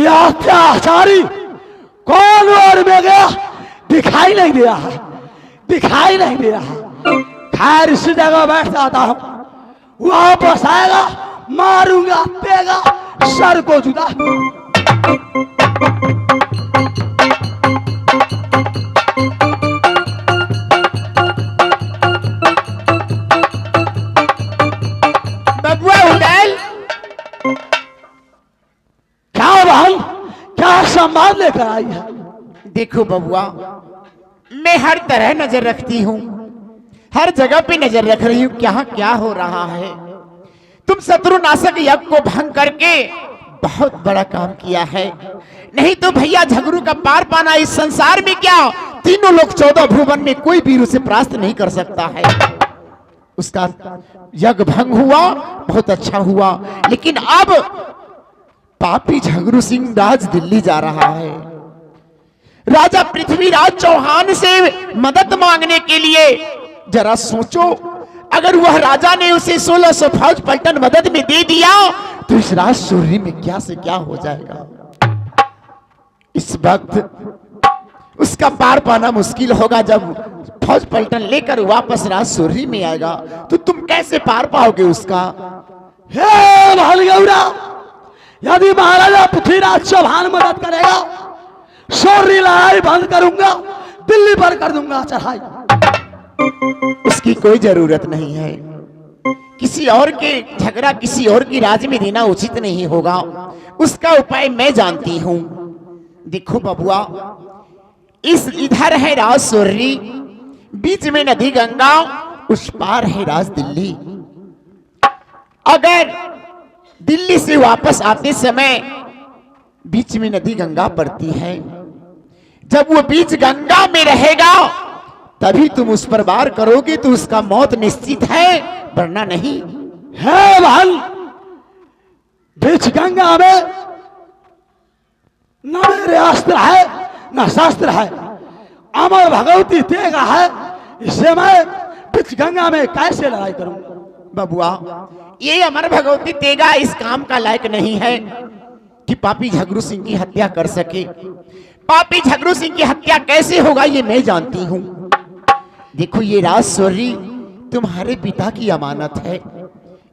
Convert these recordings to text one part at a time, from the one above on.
अत्याचारी कौन और में गया दिखाई नहीं दे रहा है, दिखाई नहीं दे रहा। खैर इसी जगह बैठ जाता हूं, वापस आएगा मारूंगा पेगा सर को जुदा। बबुआ उड़ैल, क्या बहन, क्या संवाद लेकर आई है? देखो बबुआ, मैं हर तरह नजर रखती हूँ, हर जगह पे नजर रख रही हूँ क्या क्या हो रहा है। तुम शत्रुनाशक यज्ञ को भंग करके बहुत बड़ा काम किया है। नहीं तो भैया झगड़ू का पार पाना इस संसार में क्या, तीनों लोग 14 भुवन में कोई भी उसे परास्त नहीं कर सकता है। उसका यज्ञ भंग हुआ, बहुत अच्छा हुआ, लेकिन अब पापी झगड़ू सिंह राज दिल्ली जा रहा है। राजा पृथ्वीराज चौहान से मदद मांगने के लिए। जरा सोचो, अगर वह राजा ने उसे 1600 फौज पलटन मदद में दे दिया तो इस राज सूर्य में क्या से क्या हो जाएगा। इस वक्त उसका पार पाना मुश्किल होगा। जब फौज पलटन लेकर वापस राज सूर्य में आएगा तो तुम कैसे पार पाओगे उसका। हे भालगौरा, यदि महाराजा पृथ्वीराज चौहान मदद करेगा, सूर्य लड़ाई बंद करूंगा, दिल्ली पर कर दूंगा चढ़ाई। उसकी कोई जरूरत नहीं है। किसी और के झगड़ा किसी और की राज में देना उचित नहीं होगा। उसका उपाय मैं जानती हूं। देखो बबुआ, इस इधर है राज सूर्य, बीच में नदी गंगा, उस पार है राज दिल्ली। अगर दिल्ली से वापस आते समय बीच में नदी गंगा पड़ती है, जब वो बीच गंगा में रहेगा तभी तुम उस पर वार करोगे तो उसका मौत निश्चित है, वरना नहीं। है बहन, बीच गंगा में न मेरे अस्त्र है न शस्त्र है, अमर भगवती तेगा है, इससे मैं बीच गंगा में कैसे लड़ाई करूंगा। बबुआ, ये अमर भगवती तेगा इस काम का लायक नहीं है कि पापी झगड़ू सिंह की हत्या कर सके। पापी झगड़ू सिंह की हत्या कैसे होगा ये मैं जानती हूं। देखो, ये राज सूर्य तुम्हारे पिता की अमानत है,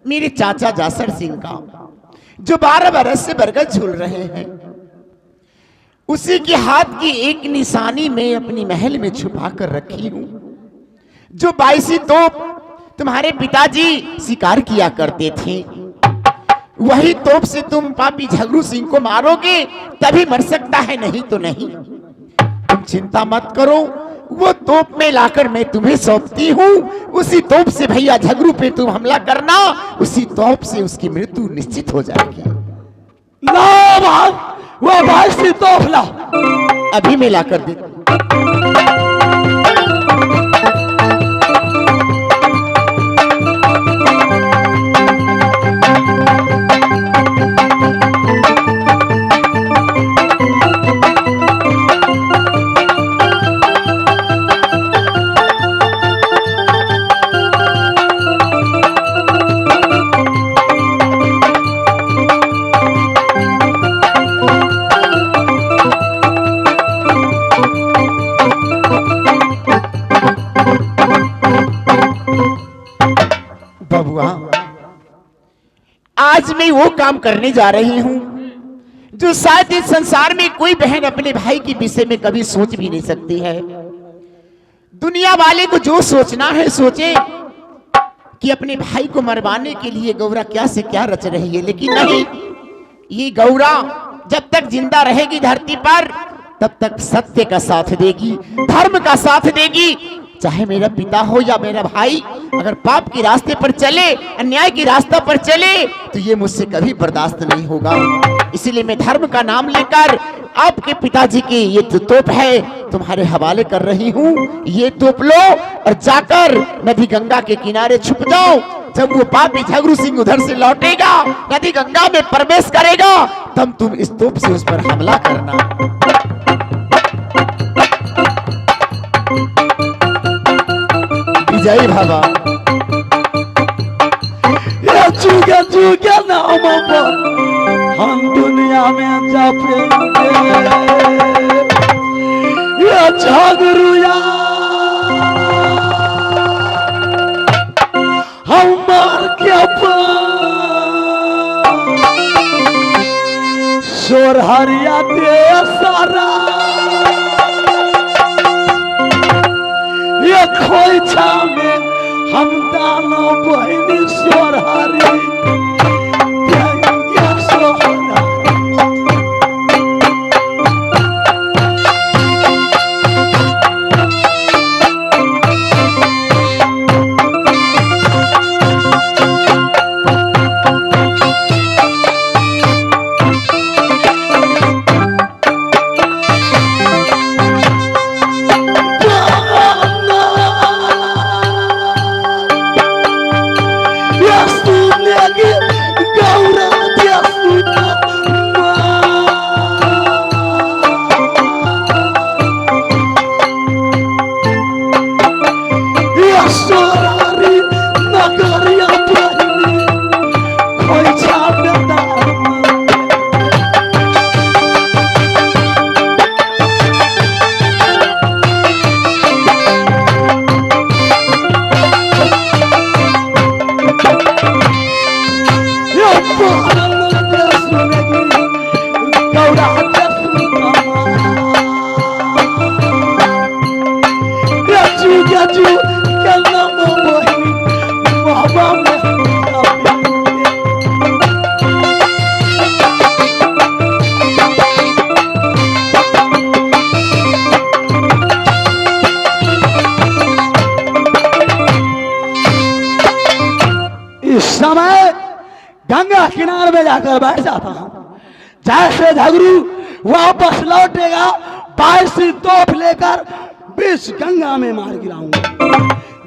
मेरे चाचा जासर सिंह का, जो 12 बरस से बरगद झूल रहे हैं। उसी के हाथ की एक निशानी में अपनी महल में छुपा कर रखी हूं। जो 22 तोप तुम्हारे पिताजी शिकार किया करते थे, वही तोप से तुम पापी झगड़ू सिंह को मारोगे तभी मर सकता है, नहीं तो नहीं। तुम चिंता मत करो, वो तोप में लाकर मैं तुम्हें सौंपती हूँ। उसी तोप से भैया झगड़ू पे तुम हमला करना, उसी तोप से उसकी मृत्यु निश्चित हो जाएगी। ला बात, वो 22 तोप ला, अभी मैं लाकर दे। आज मैं वो काम करने जा रही हूं जो शायद इस संसार में कोई बहन अपने भाई के विषय में कभी सोच भी नहीं सकती है। दुनिया वाले को जो सोचना है सोचे कि अपने भाई को मरवाने के लिए गौरा क्या से क्या रच रही है, लेकिन नहीं, ये गौरा जब तक जिंदा रहेगी धरती पर तब तक सत्य का साथ देगी, धर्म का साथ देगी। चाहे मेरा पिता हो या मेरा भाई, अगर पाप के रास्ते पर चले, अन्याय के रास्ते पर चले तो ये मुझसे कभी बर्दाश्त नहीं होगा। इसीलिए मैं धर्म का नाम लेकर आपके पिताजी की ये जो तोप है तुम्हारे हवाले कर रही हूँ। ये तोप लो और जाकर नदी गंगा के किनारे छुप जाओ। जब वो पापी झगड़ू सिंह उधर से लौटेगा, नदी गंगा में प्रवेश करेगा, तब तुम इस तोप से उस पर हमला करना। जय बाबा। ये चुके चुके नाम पर हम दुनिया में जपेंगे। ये झगड़ुया हम मार के सोरहरिया दे सारा ये खोइछा में हम दानो बहिनी सोरहरी देंगे सोहरा। गंगा किनारे में जाकर बैठ जाता हूं। जैसे झगड़ू वापस लौटेगा 22 तोप लेकर 20 गंगा में मार गिराऊंगा।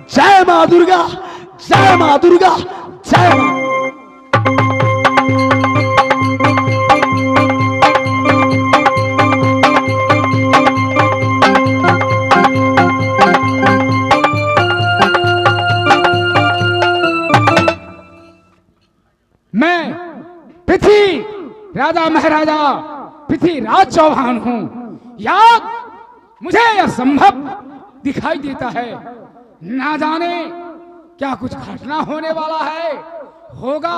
जय मां दुर्गा, जय मां दुर्गा, जय मां। मैं पृथ्वी राजा महाराजा पृथ्वीराज चौहान हूं। याद मुझे यह संभव दिखाई देता है, ना जाने क्या कुछ घटना होने वाला है, होगा,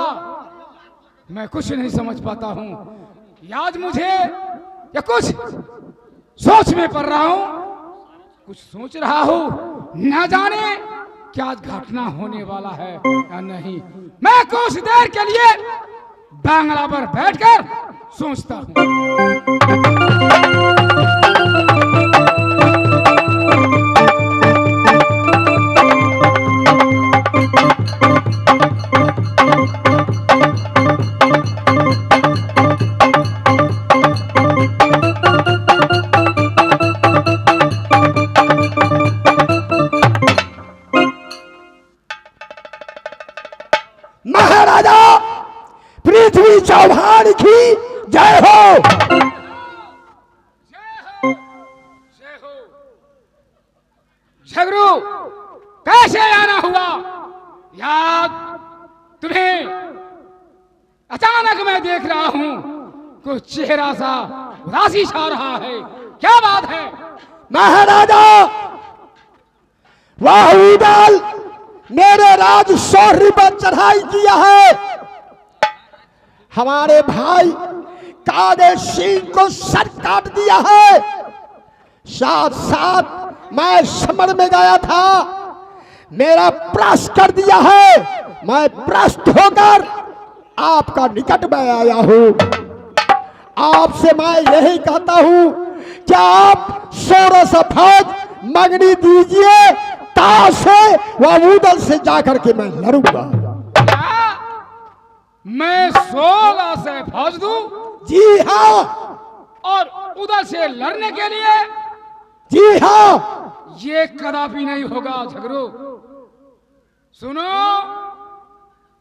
मैं कुछ नहीं समझ पाता हूं। याद मुझे या कुछ सोच में पड़ रहा हूं, कुछ सोच रहा हूं, ना जाने क्या घटना होने वाला है या नहीं। मैं कुछ देर के लिए बांग्ला पर बैठकर सोचता हूं। महाराजा पृथ्वी चौहान की जय हो। झगड़ू कैसे आना हुआ? याद तुम्हें अचानक मैं देख रहा हूं, कुछ चेहरा सा उदासी छा रहा है, क्या बात है? महाराजा वह उदल मेरे राज शौर्य पर चढ़ाई किया है। हमारे भाई कादे सिंह को सर काट दिया है। साथ साथ मैं समर में गया था, मेरा प्रयास कर दिया है। मैं प्रस्त होकर आपका निकट में आया हूं। आपसे मैं यही कहता हूं कि आप 16 फौज मंगनी दीजिए, से वह से जाकर के मैं लड़ूंगा। मैं 16 से फौज दूं? जी हाँ। और उधर से लड़ने के लिए? जी हाँ। ये कदापि नहीं होगा झगड़ू। सुनो,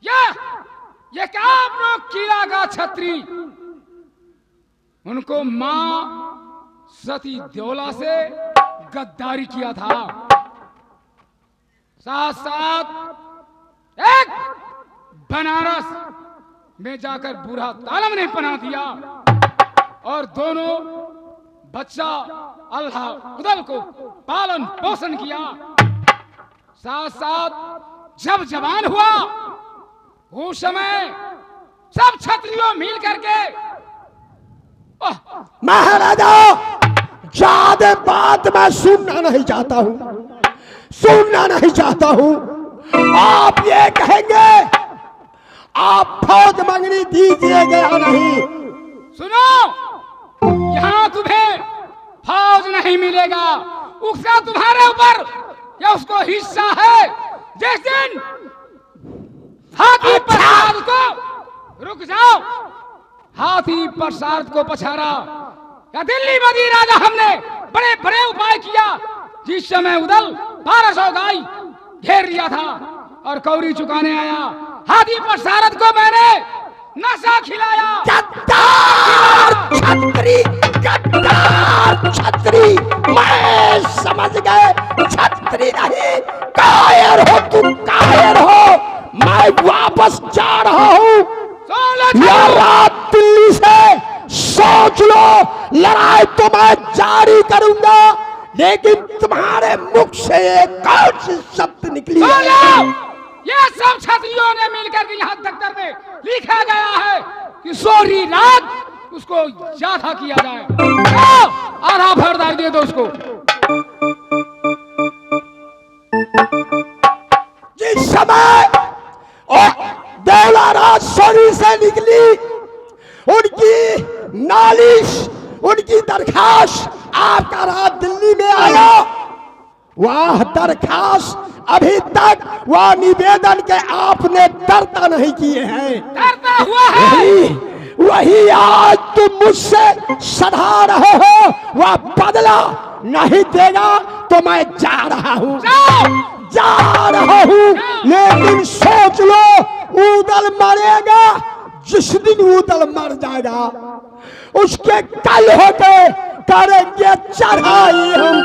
ये क्या किला का छत्री, उनको मां सती देवला से गद्दारी किया था। साथ साथ एक बनारस में जाकर बूढ़ा तालम ने पनाह दिया और दोनों बच्चा अल्लाह उदल को पालन पोषण किया। साथ साथ जब जवान हुआ उस समय सब क्षत्रियों मिल करके महाराजा ज्यादा बात मैं सुनना नहीं चाहता हूँ, सुनना नहीं चाहता हूँ। आप ये कहेंगे आप फौज मंगनी दीजिएगा या नहीं? सुनो, यहाँ तुम्हें फौज नहीं मिलेगा, उसका तुम्हारे ऊपर या उसको हिस्सा है। जिस दिन हाथी प्रसाद को रुक जाओ, हाथी प्रसाद को पछाड़ा या दिल्ली मदी राजा हमने बड़े बड़े उपाय किया। जिस समय उदल 1200 गाय घेर लिया था और कौड़ी चुकाने आया, हाथी प्रसाद को मैंने नशा खिलाया। गद्दार छत्री, गद्दार छत्री, मैं समझ गए छत्री नहीं कायर हो, तुम कायर हो। मैं वापस जा रहा हूँ या रात दिल्ली से सोच लो, लड़ाई तो मैं जारी करूंगा, लेकिन तुम्हारे मुख से एक कौन सी शब्द निकली है? ये सब छत्रियों ने मिलकर के यहाँ दफ्तर में लिखा गया है कि सोरी रात उसको ज्यादा किया जाए। आधा भरदार दे दो उसको। जिस समय और देवला रात सोरी से निकली, उनकी नालिश, उनकी दरखास्त आपका रात दिल्ली में आया। वह दरखास्त अभी तक वह निवेदन के आपने दर्ता नहीं किए हैं। डरता हुआ है। वही आज तुम मुझसे सधा रहे हो, वह बदला नहीं देगा तो मैं जा रहा हूँ, जा रहा हूँ। लेकिन सोच लो, उदल मरेगा, जिस दिन उदल मर जाएगा उसके कल होके करेंगे चढ़ाई हम।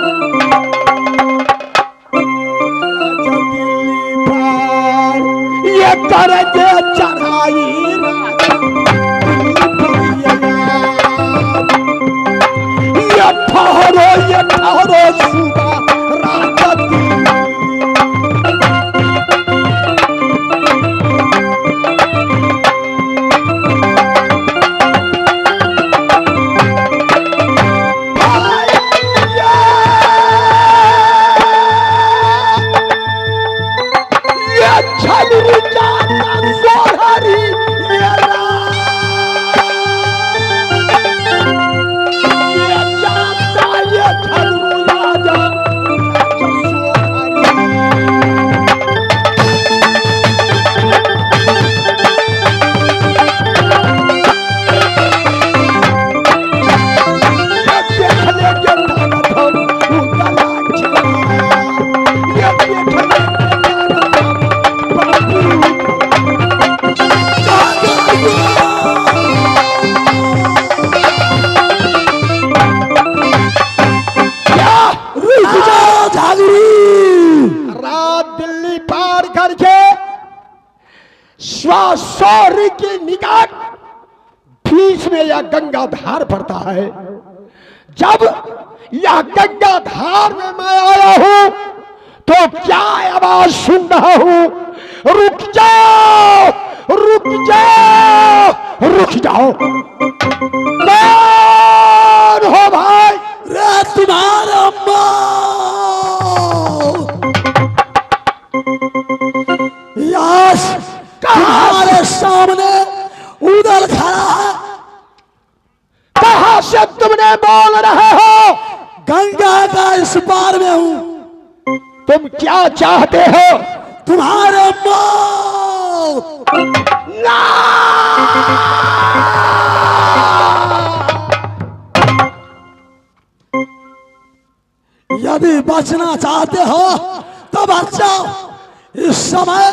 ये करेंगे चढ़ाई, ये ठहरो सुबह रात सौरी के निकट बीच में यह गंगा धार पड़ता है। जब यह गंगा धार में मैं आया हूं तो क्या आवाज सुन रहा हूं? रुक जाओ, रुक जाओ, रुक जाओ। कौन हो भाई? रे तुम्हारा अम्मा। यश तुम्हारे सामने उदल खड़ा है। कहां से तुमने बोल रहे हो? गंगा का इस पार में हूं। तुम क्या चाहते हो? तुम्हारे मौत। ना! यदि बचना चाहते हो तो बच जाओ। इस समय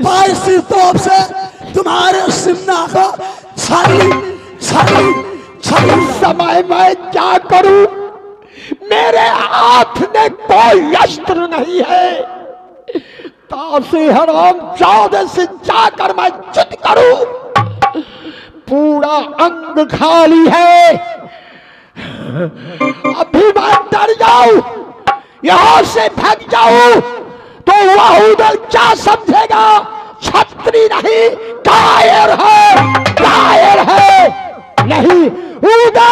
22 तोप से तुम्हारे सिमना को छली छली छली। समय मैं क्या करूं? मेरे हाथ में कोई अस्त्र नहीं है। तासे हराम जादे से जाकर मैं चित करूं, पूरा अंग खाली है। अभी मैं डर जाऊं, यहां से भाग जाऊं तो वह उधर क्या समझेगा? छत्री नहीं, कायर है, कायर है। नहीं, उधर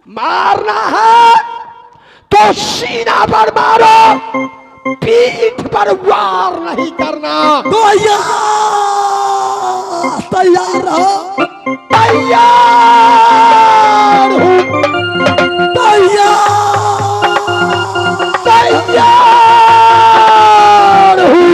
मारना है तो सीना पर मारो, पीठ पर वार नहीं करना। तैयार हो? तैयार हूं, तैयार, तैयार हूं।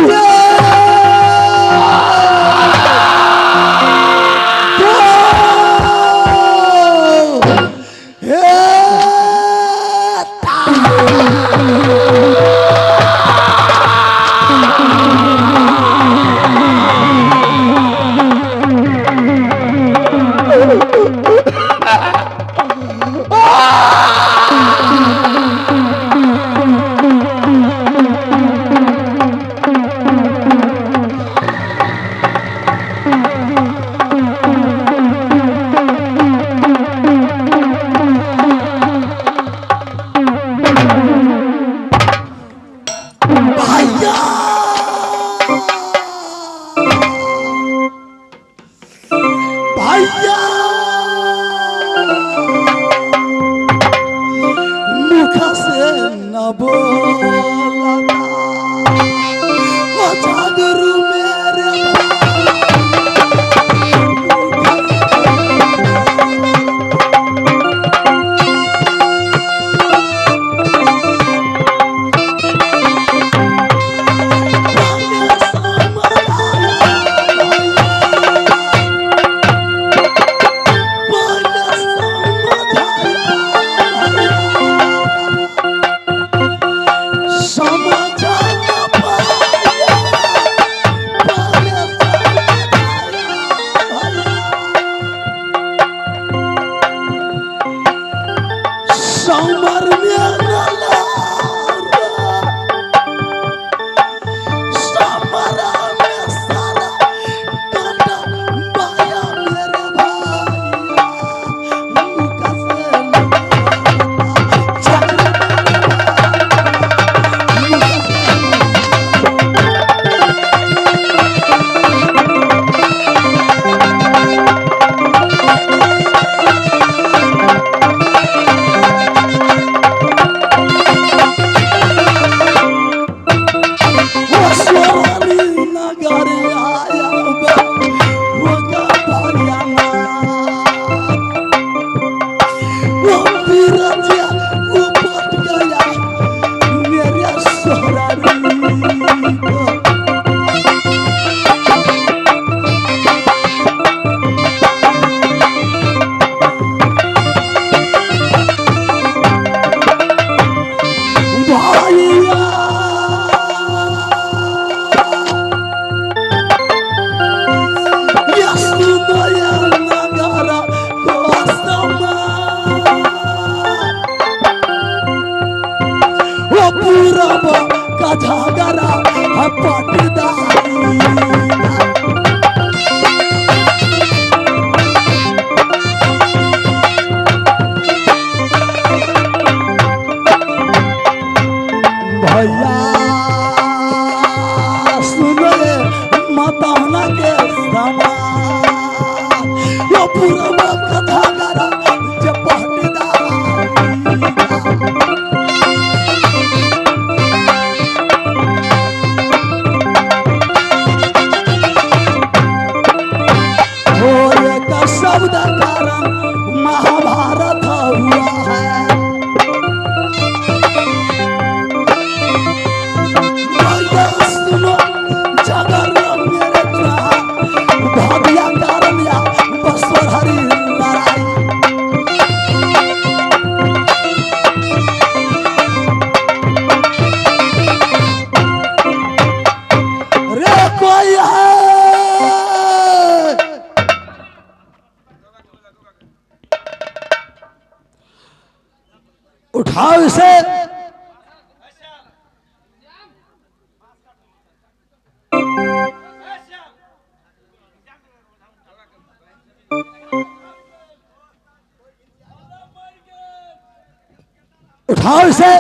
उठाओ इसे।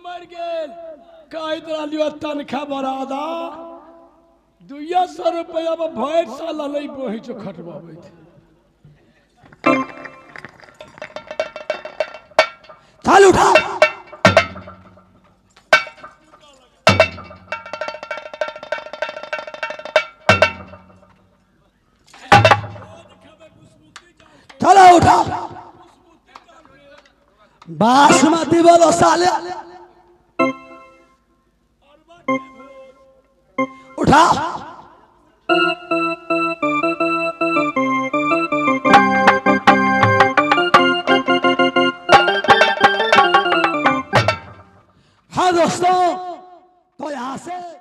मर गेल कह तरह लियो तनखा बरादा 200 रुपया में भैर साल लई बोही जो खटबाबे चल उठा। चलो उठा। बासमती बोलो साले। उठा। हाँ दोस्तों, तो यहां से